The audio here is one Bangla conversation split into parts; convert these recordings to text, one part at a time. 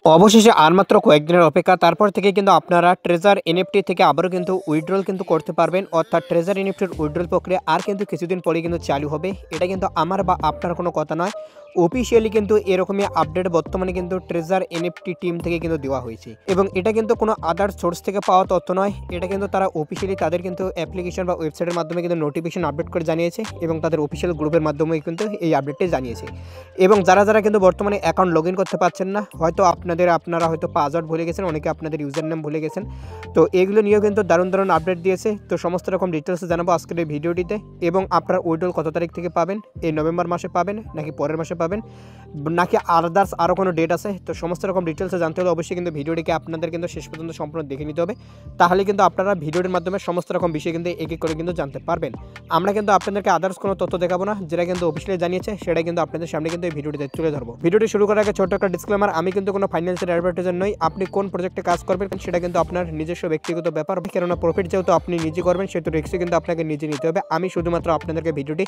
অবশেষে আর মাত্র কয়েকদিনের অপেক্ষা, তারপর থেকে কিন্তু আপনারা ট্রেজার এনএফটি থেকে আবারও কিন্তু উইথড্রল কিন্তু করতে পারবেন। অর্থাৎ ট্রেজার এনএফটির উইথড্রল প্রক্রিয়া আর কিন্তু কিছুদিন পরে কিন্তু চালু হবে। এটা কিন্তু আমার বা আপনার কোনো কথা নয়, অফিসিয়ালি কিন্তু এরকমই আপডেট বর্তমানে কিন্তু ট্রেজার এনএফটি টিম থেকে কিন্তু দেওয়া হয়েছে। এবং এটা কিন্তু কোনো আদার সোর্স থেকে পাওয়া তথ্য নয়, এটা কিন্তু তারা অফিসিয়ালি তাদের কিন্তু অ্যাপ্লিকেশন বা ওয়েবসাইটের মাধ্যমে কিন্তু নোটিফিকেশন আপডেট করে জানিয়েছে এবং তাদের অফিসিয়াল গ্রুপের মাধ্যমে কিন্তু এই আপডেটটি জানিয়েছে। এবং যারা যারা কিন্তু বর্তমানে অ্যাকাউন্ট লগ ইন করতে পারছেন না, হয়তো আপনারা হয়তো পাসওয়ার্ড ভুলে গেছেন, অনেকে আপনাদের ইউজার নেম ভুলে গেছেন, তো এগুলো নিয়েও কিন্তু দারুণ দারুণ আপডেট দিয়েছে। তো সমস্ত রকম ডিটেলস জানাবো আজকের এই ভিডিওটিতে। এবং আপনার উইথড্রল কত তারিখ থেকে পাবেন, এই নভেম্বর মাসে পাবেন নাকি পরের মাসে পাবেন নাকি আদার্স আরও কোনো ডেট আছে, তো সমস্ত রকম ডিটেলস জানতে হলে অবশ্যই কিন্তু ভিডিওটিকে আপনাদের কিন্তু শেষ পর্যন্ত সম্পূর্ণ দেখে নিতে হবে। তাহলে কিন্তু আপনারা ভিডিওটির মাধ্যমে সমস্ত রকম বিষয় কিন্তু এক এক করে কিন্তু জানতে পারবেন। আমরা কিন্তু আপনাদেরকে আদার্স কোনো তথ্য দেখাবো না, যেটা কিন্তু অফিসিয়ালি জানিয়েছে সেটা কিন্তু আপনাদের সামনে কিন্তু এই ভিডিওটিতে তুলে ধরবো। ভিডিওটি শুরু করার আগে ছোট্ট একটা ডিসক্লেমার, আমি কিন্তু কোনো ফাইন্যান্সিয়াল অ্যাডভার্টাইজার নই। আপনি কোন প্রজেক্টে কাজ করবেন সেটা কিন্তু আপনার নিজস্ব ব্যক্তিগত ব্যাপার, কেননা প্রফিট যেহেতু আপনি নিজে করবেন সেহেতু রিস্কও কিন্তু আপনাকে নিজে নিতে হবে। আমি শুধুমাত্র আপনাদেরকে ভিডিওটি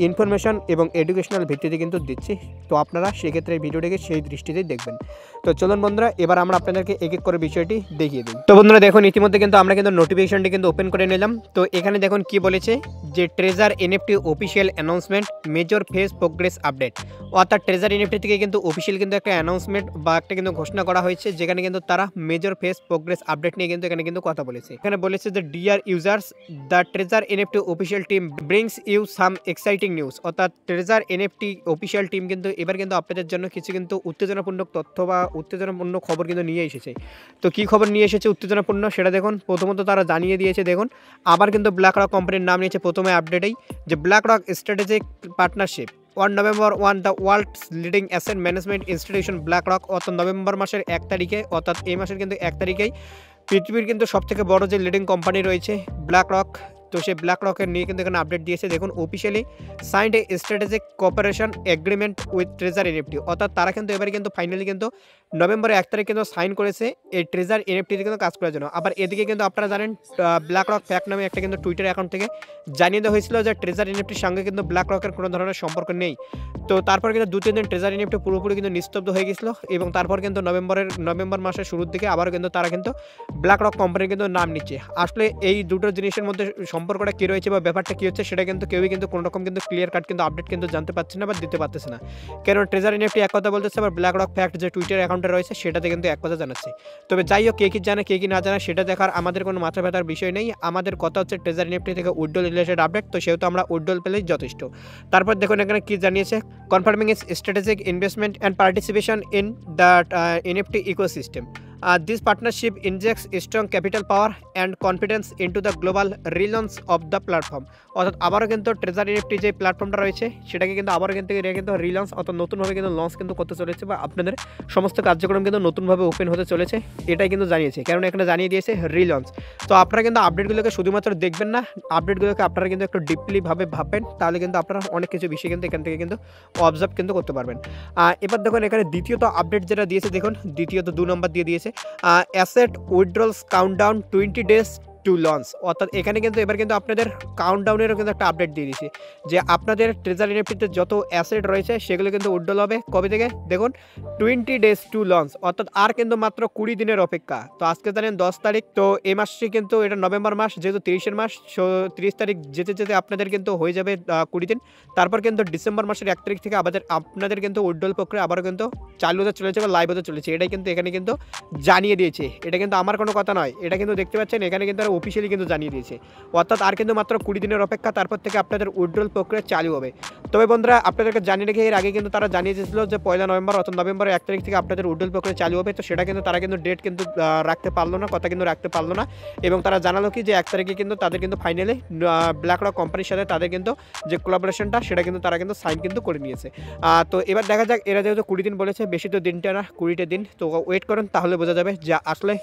ইনফরমেশন এবং এডুকেশনাল ভিত্তিতে কিন্তু দিচ্ছি, তো আপনারা সেক্ষেত্রে ভিডিওটিকে সেই দৃষ্টিতেই দেখবেন। তো চলুন বন্ধুরা, এবার আমরা আপনাদেরকে এক এক করে বিষয়টি দেখিয়ে দিই। তো বন্ধুরা দেখুন, ইতিমধ্যে কিন্তু আমরা কিন্তু নোটিফিকেশনটি কিন্তু ওপেন করে নিলাম। তো এখানে দেখুন কি বলেছে, যে treasure NFT official announcement major phase progress update. অর্থাৎ ট্রেজার এনএফটি থেকে কিন্তু অফিসিয়াল কিন্তু একটা অ্যানাউন্সমেন্ট বা একটা কিন্তু ঘোষণা করা হয়েছে, যেখানে কিন্তু তারা মেজর ফেজ প্রোগ্রেস আপডেট নিয়ে কিন্তু এখানে কিন্তু কথা বলেছে। এখানে বলেছে যে dear users, the treasure NFT official team brings you some exciting news. অর্থাৎ ট্রেজার এনএফটি অফিসিয়াল টিম কিন্তু এবার কিন্তু আপনাদের জন্য কিছু কিন্তু উত্তেজনাপূর্ণ তথ্য বা উত্তেজনাপূর্ণ খবর কিন্তু নিয়ে এসেছে। তো কী খবর নিয়ে এসেছে উত্তেজনাপূর্ণ সেটা দেখুন। প্রথমত তারা জানিয়ে দিয়েছে, দেখুন আবার কিন্তু ব্ল্যাক রক কোম্পানির নাম নিয়েছে প্রথমে আপডেটেই, যে BlackRock strategic partnership 1 November 1 the world's leading asset management institution BlackRock. অর্থাৎ নভেম্বর মাসের 1 তারিখে, অর্থাৎ এই মাসের কিন্তু 1 তারিখেই পৃথিবীর কিন্তু সবথেকে বড় যে লিডিং কোম্পানি রয়েছে ব্ল্যাক রক, তো সেই ব্ল্যাক রকের নিয়ে কিন্তু এখানে আপডেট দিয়েছে। দেখুন officially signed A strategic cooperation agreement with treasure NFT. অর্থাৎ তারা কিন্তু এবারে কিন্তু ফাইনালি কিন্তু নভেম্বরের 1 তারিখ কিন্তু সাইন করেছে এই ট্রেজার এনএফটিতে কিন্তু কাজ করার জন্য। আবার এদিকে কিন্তু আপনারা জানেন ব্ল্যাক রক ফ্যাক্ট নামে একটা কিন্তু টুইটার অ্যাকাউন্ট থেকে জানিয়ে দেওয়া হয়েছিল যে ট্রেজার এনএফটির সঙ্গে কিন্তু ব্ল্যাক রকের কোনো ধরনের সম্পর্ক নেই। তো তারপর কিন্তু 2-3 দিন ট্রেজার এনএফটি পুরোপুরি কিন্তু নিস্তব্ধ হয়ে গেছিল এবং তারপর কিন্তু নভেম্বর মাসের শুরুর দিকে আবারও কিন্তু তারা কিন্তু ব্ল্যাক রক কোম্পানির কিন্তু নাম নিচ্ছে। আসলে এই দুটো জিনিসের মধ্যে সম্পর্কটা কী রয়েছে বা ব্যাপারটা কী হচ্ছে সেটা কিন্তু কেউই কিন্তু কোনো রকম কিন্তু ক্লিয়ার কাট কিন্তু আপডেট কিন্তু জানতে পারছে না বা দিতে পারতেছে না। কারণ ট্রেজার এনএফটি এক কথা বলতেছে, আবার ব্ল্যাক রক ফ্যাক্ট যে টুইটার অ্যাকাউন্টে রয়েছে সেটাতে কিন্তু এক কথা জানাচ্ছে। তবে যাই হোক, কে কী জানে কে কী না জানে সেটা দেখার আমাদের কোনো মাথা ব্যথার বিষয় নেই। আমাদের কথা হচ্ছে ট্রেজার এনএফটি থেকে উইথড্রল রিলেটেড আপডেট, তো সেহেতু আমরা উইথড্রল পেলেই যথেষ্ট। তারপর দেখুন এখানে কী জানিয়েছে, confirming is strategic investment and participation in the NFT ecosystem. This partnership injects strong capital power and confidence into the global relaunch of the platform. অর্থাৎ আবারও কিন্তু ট্রেজার এনএফটি যে প্ল্যাটফর্মটা রয়েছে সেটাকে কিন্তু আবারও কিন্তু এটা কিন্তু রিলঞ্চ অর্থাৎ নতুনভাবে কিন্তু লঞ্চ কিন্তু করতে চলেছে, বা আপনাদের সমস্ত কার্যক্রম কিন্তু নতুনভাবে ওপেন হতে চলেছে, এটাই কিন্তু জানিয়েছে। কারণ এখানে জানিয়ে দিয়েছে রিলঞ্চ। তো আপনারা কিন্তু আপডেটগুলোকে শুধুমাত্র দেখবেন না, আপডেটগুলোকে আপনারা কিন্তু একটু ডিপলিভাবে ভাববেন, তাহলে কিন্তু আপনারা অনেক কিছু বিষয় কিন্তু এখান থেকে কিন্তু অবজার্ভ কিন্তু করতে পারবেন। এবার দেখুন এখানে দ্বিতীয়ত আপডেট যেটা দিয়েছে, দেখুন দ্বিতীয়ত 2 নম্বর দিয়ে দিয়েছে, asset withdrawals countdown 20 days to launch. অর্থাৎ এখানে কিন্তু এবার কিন্তু আপনাদের কাউন্টডাউনেরও কিন্তু একটা আপডেট দিয়ে দিয়েছে, যে আপনাদের ট্রেজার এনএফটিতে যত অ্যাসেট রয়েছে সেগুলো কিন্তু উইথড্রল হবে কবে থেকে, দেখুন 20 ডেজ টু লঞ্চ। অর্থাৎ আর কিন্তু মাত্র 20 দিনের অপেক্ষা। তো আজকে জানেন 10 তারিখ, তো এই মাসটি কিন্তু এটা নভেম্বর মাস, যেহেতু 30-এর মাস, 30 তারিখ যেতে যেতে আপনাদের কিন্তু হয়ে যাবে 20 দিন। তারপর কিন্তু ডিসেম্বর মাসের 1 তারিখ থেকে আপনাদের কিন্তু উইথড্রল প্রক্রিয়া আবারও কিন্তু চালু হতে চলেছে বা লাইভ হতে চলেছে, এটাই কিন্তু এখানে কিন্তু জানিয়ে দিয়েছে। এটা কিন্তু আমার কোনো কথা নয়, এটা কিন্তু দেখতে পাচ্ছেন এখানে কিন্তু অফিসিয়ালি কিন্তু জানিয়ে দিয়েছে। অর্থাৎ আর কিন্তু মাত্র 20 দিনের অপেক্ষা, তারপর থেকে আপনাদের উইথড্রল প্রক্রিয়া চালু হবে। তবে বন্ধুরা আপনাদেরকে জানিয়ে রেখে এর আগে কিন্তু তারা জানিয়ে দিয়েছিল যে 1 নভেম্বর অর্থাৎ নভেম্বরের 1 তারিখ থেকে আপনাদের উইথড্রল প্রক্রিয়া চালু হবে। তো সেটা কিন্তু তারা কিন্তু ডেট কিন্তু রাখতে পারলো না, কথা কিন্তু রাখতে পারলো না। এবং তারা জানালো কি যে 1 তারিখে কিন্তু তাদের কিন্তু ফাইনালি ব্ল্যাক রক কোম্পানির সাথে তাদের কিন্তু যে কোলাবোরেশনটা সেটা কিন্তু তারা কিন্তু সাইন কিন্তু করে নিয়েছে। তো এবার দেখা যাক, এরা যেহেতু 20 দিন বলেছে, বেশি তো দিনটা না, 20টা দিন, তো ওয়েট করুন, তাহলে বোঝা যাবে যে আসলে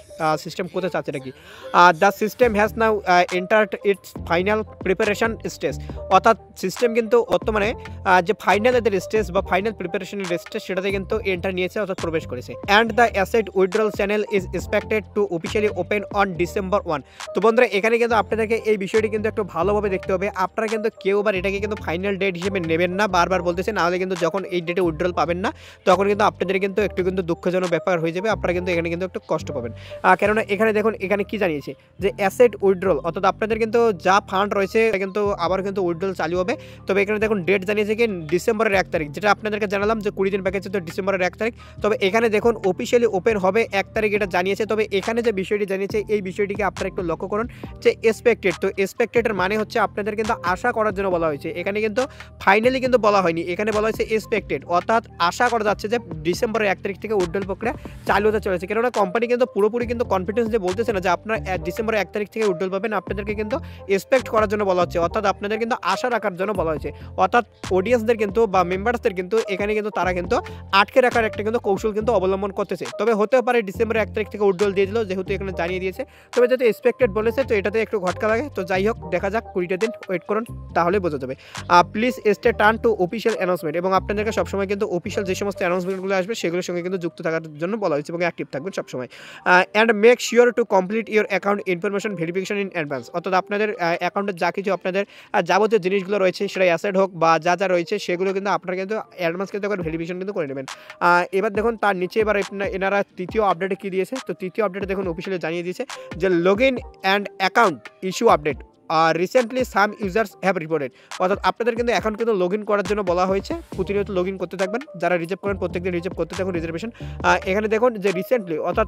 সিস্টেম কোথায় চাচ্ছে নাকি। The system has now entered it's final preparation stage. অর্থাৎ সিস্টেম কিন্তু বর্তমানে যে ফাইনাল এদের স্টেজ বা ফাইনাল প্রিপারেশনের স্টেজ সেটাতে কিন্তু এন্টার নিয়েছে অর্থাৎ প্রবেশ করেছে। And the asset withdrawal channel is expected to officially open on December 1। তো বন্ধুরা এখানে কিন্তু আপনাদেরকে এই বিষয়টি কিন্তু একটু ভালোভাবে দেখতে হবে। আপনারা কিন্তু কেউ বার এটাকে কিন্তু ফাইনাল ডেট হিসেবে নেবেন না, বারবার বলতেছে, নাহলে কিন্তু যখন এই ডেটে উইথড্রল পাবেন না তখন কিন্তু আপনাদের কিন্তু একটু কিন্তু দুঃখজনক ব্যাপার হয়ে যাবে। আপনারা কিন্তু এখানে কিন্তু একটু কষ্ট পাবেন। কেননা এখানে দেখুন এখানে কি জানিয়েছে যে অ্যাসেট উইথড্রল অর্থাৎ আপনাদের কিন্তু যা ফান্ড রয়েছে কিন্তু আবার কিন্তু উইথড্রল চালু হবে। তবে এখানে দেখুন ডেট জানিয়েছে কি ডিসেম্বরের 1 তারিখ, যেটা আপনাদেরকে জানালাম যে 20 দিন বাকি আছে, তো ডিসেম্বরের 1 তারিখ। তবে এখানে দেখুন অফিসিয়ালি ওপেন হবে 1 তারিখ, এটা জানিয়েছে। তবে এখানে যে বিষয়টি জানিয়েছে এই বিষয়টিকে আপনারা একটু লক্ষ্য করুন যে এক্সপেক্টেড। তো এক্সপেক্টেডের মানে হচ্ছে আপনাদের কিন্তু আশা করার জন্য বলা হয়েছে, এখানে কিন্তু ফাইনালি কিন্তু বলা হয়নি, এখানে বলা হয়েছে এক্সপেক্টেড, অর্থাৎ আশা করা যাচ্ছে যে ডিসেম্বরের 1 তারিখ থেকে উইথড্রল প্রক্রিয়া চালু হতে চলেছে। কেননা কোম্পানি কিন্তু পুরোপুরি কিন্তু কনফিডেন্স যে বলতেছে না যে আপনারা ডিসেম্বরের 1 তারিখ থেকে উইথড্রল পাবেন, আপনাদেরকে কিন্তু এক্সপেক্ট করার জন্য বলা হচ্ছে, অর্থাৎ আপনাদের কিন্তু আশা রাখার জন্য বলা হয়েছে। অর্থাৎ অডিয়েন্সদের কিন্তু বা মেম্বার্সদের কিন্তু এখানে কিন্তু তারা কিন্তু আটকে রাখার একটা কিন্তু কৌশল কিন্তু অবলম্বন করতেছে। তবে হতেও পারে ডিসেম্বরের 1 তারিখ থেকে উইথড্রল দিয়ে দিল, যেহেতু এখানে জানিয়ে দিয়েছে। তবে যেহেতু এক্সপেক্টেড বলেছে তো এটাতে একটু ঘটকা লাগে। তো যাই হোক, দেখা যাক, 20টা দিন ওয়েট করুন, তাহলে বোঝা যাবে। Please stay turn to official announcement, এবং আপনাদেরকে সবসময় কিন্তু অফিসিয়াল যে সমস্ত অ্যানাউন্সমেন্টগুলো আসবে সেগুলোর সঙ্গে কিন্তু যুক্ত থাকার জন্য বলা হয়েছে এবং অ্যাক্টিভ থাকবেন সবসময়। And make sure to complete your account information verification in advance, অর্থাৎ আপনাদের অ্যাকাউন্টের যা কিছু আপনাদের যাবতীয় জিনিসগুলো রয়েছে সেটা অ্যাসেট হোক বা যা যা রয়েছে সেগুলো কিন্তু আপনারা কিন্তু অ্যাডভান্স কিন্তু একবার ভেরিফিকেশন কিন্তু করে নেবেন। এবার দেখুন তার নিচে এবার এনারা তৃতীয় আপডেটে কী দিয়েছে। তো তৃতীয় আপডেটে দেখুন অফিসিয়ালি জানিয়ে দিয়েছে যে log in and account issue update recently some users have reported, অর্থাৎ আপনাদের কিন্তু অ্যাকাউন্ট কিন্তু লগ ইন করার জন্য বলা হয়েছে। প্রতিনিয়ত লগ ইন করতে থাকবেন, যারা রিজার্ভ করেন প্রত্যেকদিন রিজার্ভ করতে থাকুন রিজার্ভেশন। এখানে দেখুন যে রিসেন্টলি অর্থাৎ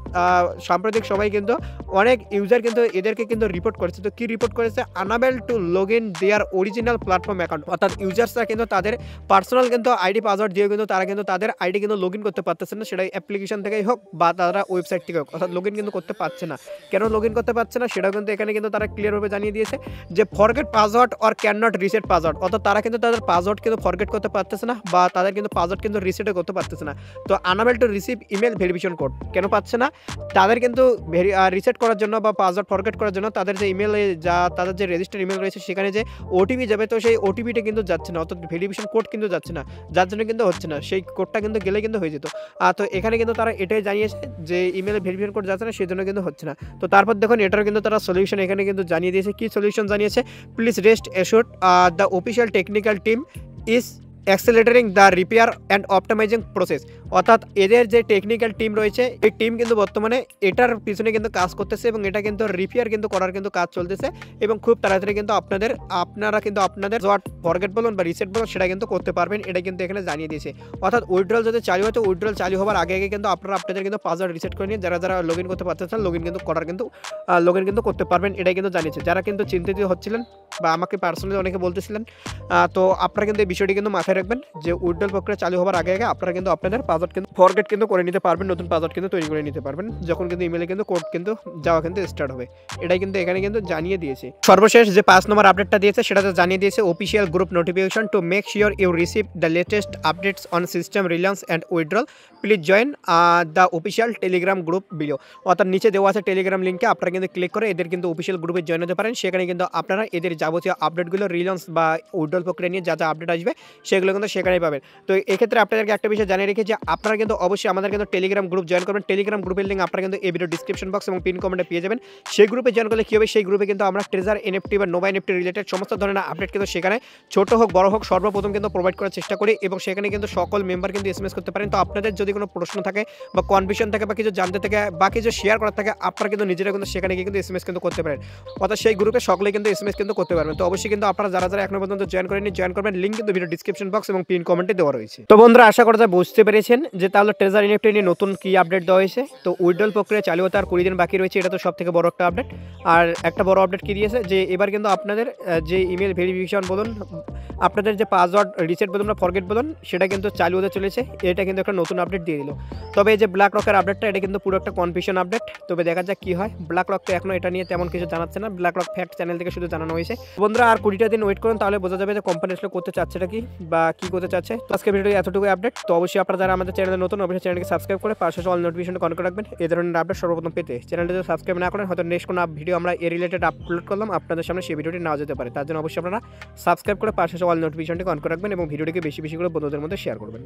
সাম্প্রতিক সবাই কিন্তু অনেক ইউজার কিন্তু এদেরকে কিন্তু রিপোর্ট করেছে। তো কী রিপোর্ট করেছে? Unable two log in their original platform account, অর্থাৎ ইউজার্সরা কিন্তু তাদের পার্সোনাল কিন্তু আইডি পাসওয়ার্ড দিয়ে কিন্তু তারা কিন্তু তাদের আইডি কিন্তু লগ ইন করতে পারতেছে না, সেটা অ্যাপ্লিকেশন থেকেই হোক বা তারা ওয়েবসাইট থেকে হোক, অর্থাৎ লগ ইন কিন্তু করতে পারছে না। কেন লগ ইন করতে পারছে না সেটাও কিন্তু এখানে কিন্তু তারা ক্লিয়ারভাবে জানিয়ে দিয়েছে যে forget password or can not reset password, অর্থাৎ তারা কিন্তু তাদের পাসওয়ার্ড কিন্তু ফরগেট করতে পারতেছে না বা তাদের কিন্তু পাসওয়ার্ড কিন্তু রিসেটও করতে পারতেছে না। তো unable to receive email verification code কেন পাচ্ছে না? তাদের কিন্তু রিসেট করার জন্য বা পাসওয়ার্ড ফরগেট করার জন্য তাদের যে ইমেলে যা তাদের যে রেজিস্টার ইমেল রয়েছে সেখানে যে ওটিপি যাবে, তো সেই ওটিপিটা কিন্তু যাচ্ছে না, অর্থাৎ ভেরিফিকেশন কোড কিন্তু যাচ্ছে না, যার জন্য কিন্তু হচ্ছে না। সেই কোডটা কিন্তু গেলে কিন্তু হয়ে যেত। তো এখানে কিন্তু তারা এটাই জানিয়েছে যে ইমেলে ভেরিফিকেশন কোড যাচ্ছে না, সেই জন্য কিন্তু হচ্ছে না। তো তারপর দেখুন এটার কিন্তু তারা সলিউশন এখানে কিন্তু জানিয়ে দিয়েছে। কি সলিউশন জানিয়েছে? Please rest assured the official technical team is accelerating the repair and optimising process, অর্থাৎ এদের যে টেকনিক্যাল টিম রয়েছে এই টিম কিন্তু বর্তমানে এটার পিছনে কিন্তু কাজ করতেছে এবং এটা কিন্তু রিপেয়ার কিন্তু করার কিন্তু কাজ চলতেছে এবং খুব তাড়াতাড়ি কিন্তু আপনারা কিন্তু আপনাদের ফরগেট বলুন বা রিসেট বলুন সেটা কিন্তু করতে পারবেন, এটা কিন্তু এখানে জানিয়ে দিয়েছে। অর্থাৎ উইথড্রল যদি চালু হয় তো উইথড্রল চালু হওয়ার আগে আগে কিন্তু আপনারা আপনাদের কিন্তু পাসওয়ার্ড রিসেট করে নিয়ে যারা লগ ইন করতে পারতেছেন লগ ইন কিন্তু করতে পারবেন, এটাই কিন্তু জানিয়েছে। যারা কিন্তু চিন্তিত হচ্ছিলেন বা আমাকে পার্সোনালি অনেকে বলতেছিলেন, তো আপনারা কিন্তু এই বিষয়টি কিন্তু মাথায় রাখবেন যে উইথড্রল প্রক্রিয়া চালু হওয়ার আগে আগে আপনারা কিন্তু আপনাদের পাসওয়ার্ড কিন্তু ফরগেট কিন্তু করে নিতে পারবেন, নতুন পাসওয়ার্ড কিন্তু তৈরি করে নিতে পারবেন যখন কিন্তু ইমেলে কিন্তু কোড কিন্তু যাওয়া কিন্তু স্টার্ট হবে, এটাই কিন্তু এখানে কিন্তু জানিয়ে দিয়েছে। সর্বশেষ যে 5 নম্বর আপডেটটা দিয়েছে সেটাতে জানিয়ে দিয়েছে official group notification to make sure you receive the latest updates on system reliance and withdrawal, please join the official Telegram group below, অর্থাৎ নিচে দেওয়া আছে টেলিগ্রাম লিঙ্কে আপনারা কিন্তু ক্লিক করে এদের কিন্তু অফিসিয়াল গ্রুপে জয়েন হতে পারেন। সেখানে কিন্তু আপনারা এদের যাবতীয় আপডেটগুলো রিলায়েন্স বা উইথড্রল প্রক্রিয়া নিয়ে যা যা আপডেট আসবে সেগুলো কিন্তু সেখানেই পাবেন। তো এক্ষেত্রে আপনাদেরকে একটা বিষয় জানিয়ে রেখে যে আপনারা কিন্তু অবশ্যই আমাদের কিন্তু টেলিগ্রাম গ্রুপ জয়েন করবেন। টেলিগ্রাম গ্রুপের লিঙ্ক আপনারা কিন্তু এই ভিডিও ডিসক্রিপশন বক্স এবং পিন কমেন্টে পেয়ে যাবেন। সেই গ্রুপে জয়েন করলে কী হবে, সেই গ্রুপে কিন্তু আমরা ট্রেজার এনএফটি বা নোভা এনএফটি রিলেটেড সমস্ত ধরনের আপডেট কিন্তু সেখানে ছোট হোক বড় হোক সর্বপ্রথম কিন্তু প্রোভাইড করার চেষ্টা করি এবং সেখানে কিন্তু সকল মেম্বার কিন্তু এসএমএস করতে পারেন। তো আপনাদের যদি কোনো প্রশ্ন থাকে বা কনফিউশন থাকে বা কিছু জানতে থাকে বা কিছু শেয়ার করার থাকে আপনারা কিন্তু নিজেরা কিন্তু সেখানে গিয়ে কিন্তু এসএমএস কিন্তু করতে পারেন, অর্থাৎ সেই গ্রুপে সকলে কিন্তু এসএমএস কিন্তু করতে পারবেন। তো অবশ্যই কিন্তু আপনারা যারা যারা এখনো পর্যন্ত জয়েন করবেন লিঙ্ক কিন্তু ভিডিও ডিসক্রিপশন বক্স এবং পিন কমেন্টে দেওয়া রয়েছে। তো বন্ধুরা আশা করা যায় বুঝতে পেরেছেন যে তাহলে ট্রেজার এনএফটি নিয়ে নতুন কি আপডেট দেওয়া হয়েছে। তো উইথড্রল প্রক্রিয়া চালু হতে আর 20 দিন বাকি রয়েছে, এটা তো সব থেকে বড় একটা আপডেট। আর একটা বড় আপডেট কি দিয়েছে যে এবার কিন্তু আপনাদের যে ইমেল ভেরিফিকেশন বলুন আপনাদের যে পাসওয়ার্ড রিসেট বলুন বা ফরগেট বলুন সেটা কিন্তু চালু হতে চলেছে, এটা কিন্তু একটা নতুন আপডেট দিয়ে দিল। তবে এই যে ব্ল্যাক রকের আপডেটটা এটা কিন্তু পুরো একটা কনফিউশন আপডেট, তবে দেখা যাক কি হয়। ব্ল্যাক রক তো এখনো এটা নিয়ে তেমন কিছু জানাচ্ছে না, ব্ল্যাক রক ফ্যাক্ট চ্যানেল থেকে শুধু জানানো হয়েছে। বন্ধুরা আর 20টা দিন ওয়েট করুন, তাহলে বোঝা যাবে যে কোম্পানি আসলে করতে চাচ্ছেটা কি বা কি করতে চাচ্ছে। তো আজকে ভিডিও এতটুকু আপডেট। তো অবশ্যই আপনারা যারা আমাদের চ্যানেলে নতুন অবশ্যই চ্যানেলকে সাবস্ক্রাইব করে পাশে অল নোটিফিকেশন অন করে রাখবেন এই ধরনের আপডেট সর্বপ্রথম পেতে। চ্যানেলটা যদি সাবস্ক্রাইব না করেন হয়তো নেক্সট কোনো ভিডিও আমরা এ রিলেটেড আপলোড করলাম আপনাদের সামনে সেই ভিডিওটি নাও যেতে পারে, তার জন্য অবশ্যই আপনারা সাবস্ক্রাইব করে পাশে অল নোটিফিকেশনটি অন করে রাখবেন এবং ভিডিওটিকে বেশি বেশি করে বন্ধুদের মধ্যে শেয়ার করবেন।